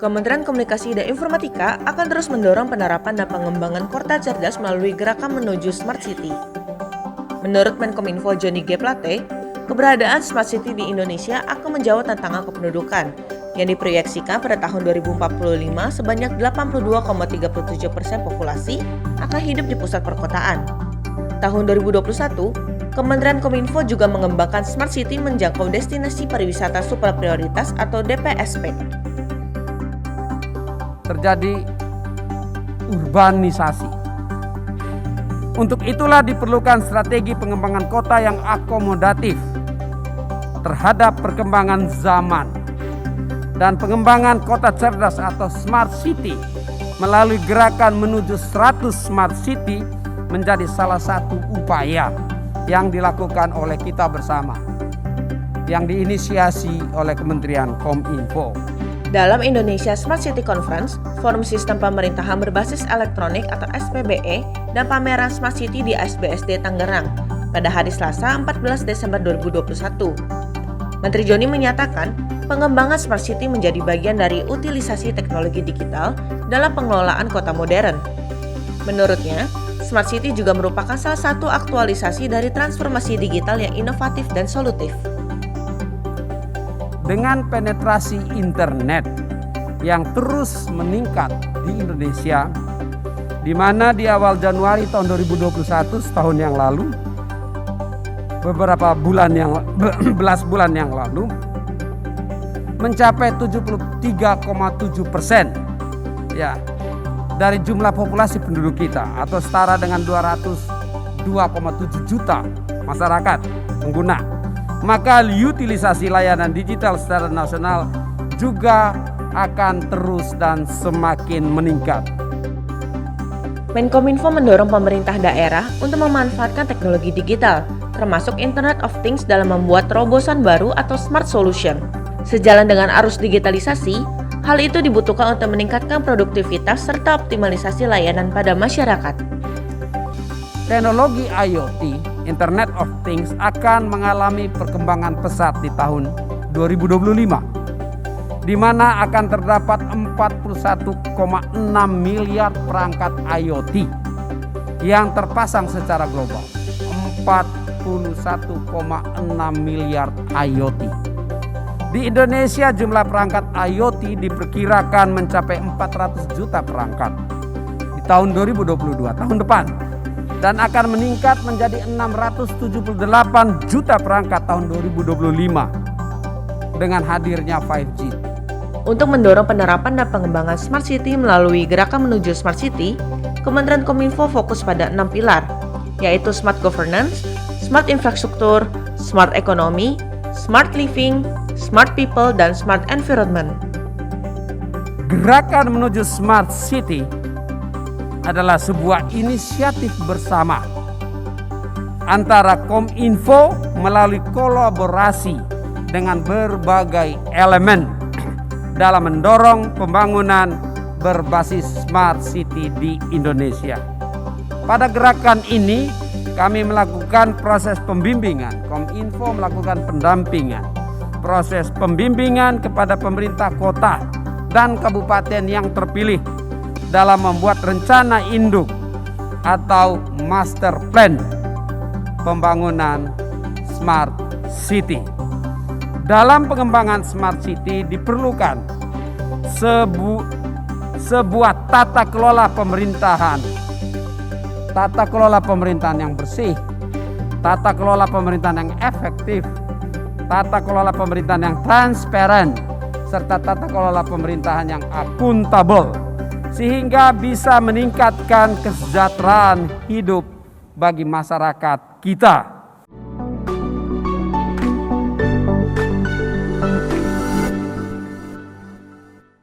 Kementerian Komunikasi dan Informatika akan terus mendorong penerapan dan pengembangan kota cerdas melalui gerakan menuju Smart City. Menurut Menkominfo Johnny G. Plate, keberadaan Smart City di Indonesia akan menjawab tantangan kependudukan yang diproyeksikan pada tahun 2045 sebanyak 82,37% populasi akan hidup di pusat perkotaan. Tahun 2021, Kementerian Kominfo juga mengembangkan Smart City menjangkau destinasi pariwisata super prioritas atau DPSP. Terjadi urbanisasi. Untuk itulah diperlukan strategi pengembangan kota yang akomodatif terhadap perkembangan zaman dan pengembangan kota cerdas atau Smart City melalui gerakan menuju 100 Smart City menjadi salah satu upaya yang dilakukan oleh kita bersama yang diinisiasi oleh Kementerian Kominfo. Dalam Indonesia Smart City Conference, Forum Sistem Pemerintahan Berbasis Elektronik atau SPBE dan pameran Smart City di ASBSD Tangerang pada hari Selasa 14 Desember 2021. Menteri Joni menyatakan, pengembangan Smart City menjadi bagian dari utilisasi teknologi digital dalam pengelolaan kota modern. Menurutnya, Smart City juga merupakan salah satu aktualisasi dari transformasi digital yang inovatif dan solutif. Dengan penetrasi internet yang terus meningkat di Indonesia, di mana di awal Januari tahun 2021 setahun yang lalu, belas bulan yang lalu, mencapai 73,7% ya dari jumlah populasi penduduk kita atau setara dengan 202,7 juta masyarakat pengguna. Maka utilisasi layanan digital secara nasional juga akan terus dan semakin meningkat. Menkominfo mendorong pemerintah daerah untuk memanfaatkan teknologi digital, termasuk Internet of Things dalam membuat terobosan baru atau smart solution. Sejalan dengan arus digitalisasi, hal itu dibutuhkan untuk meningkatkan produktivitas serta optimalisasi layanan pada masyarakat. Teknologi IoT, Internet of Things, akan mengalami perkembangan pesat di tahun 2025, di mana akan terdapat 41,6 miliar perangkat IoT yang terpasang secara global. 41,6 miliar IoT. Di Indonesia jumlah perangkat IoT diperkirakan mencapai 400 juta perangkat di tahun 2022, tahun depan, dan akan meningkat menjadi 678 juta perangkat tahun 2025 dengan hadirnya 5G. Untuk mendorong penerapan dan pengembangan Smart City melalui gerakan menuju Smart City, Kementerian Kominfo fokus pada 6 pilar, yaitu Smart Governance, Smart Infrastruktur, Smart Economy, Smart Living, Smart People, dan Smart Environment. Gerakan menuju Smart City adalah sebuah inisiatif bersama antara Kominfo melalui kolaborasi dengan berbagai elemen dalam mendorong pembangunan berbasis Smart City di Indonesia. Pada gerakan ini kami melakukan proses pembimbingan, Kominfo melakukan pendampingan, proses pembimbingan kepada pemerintah kota dan kabupaten yang terpilih dalam membuat rencana induk atau master plan pembangunan Smart City. Dalam pengembangan Smart City diperlukan sebuah tata kelola pemerintahan yang bersih, tata kelola pemerintahan yang efektif, tata kelola pemerintahan yang transparan, serta tata kelola pemerintahan yang akuntabel, sehingga bisa meningkatkan kesejahteraan hidup bagi masyarakat kita.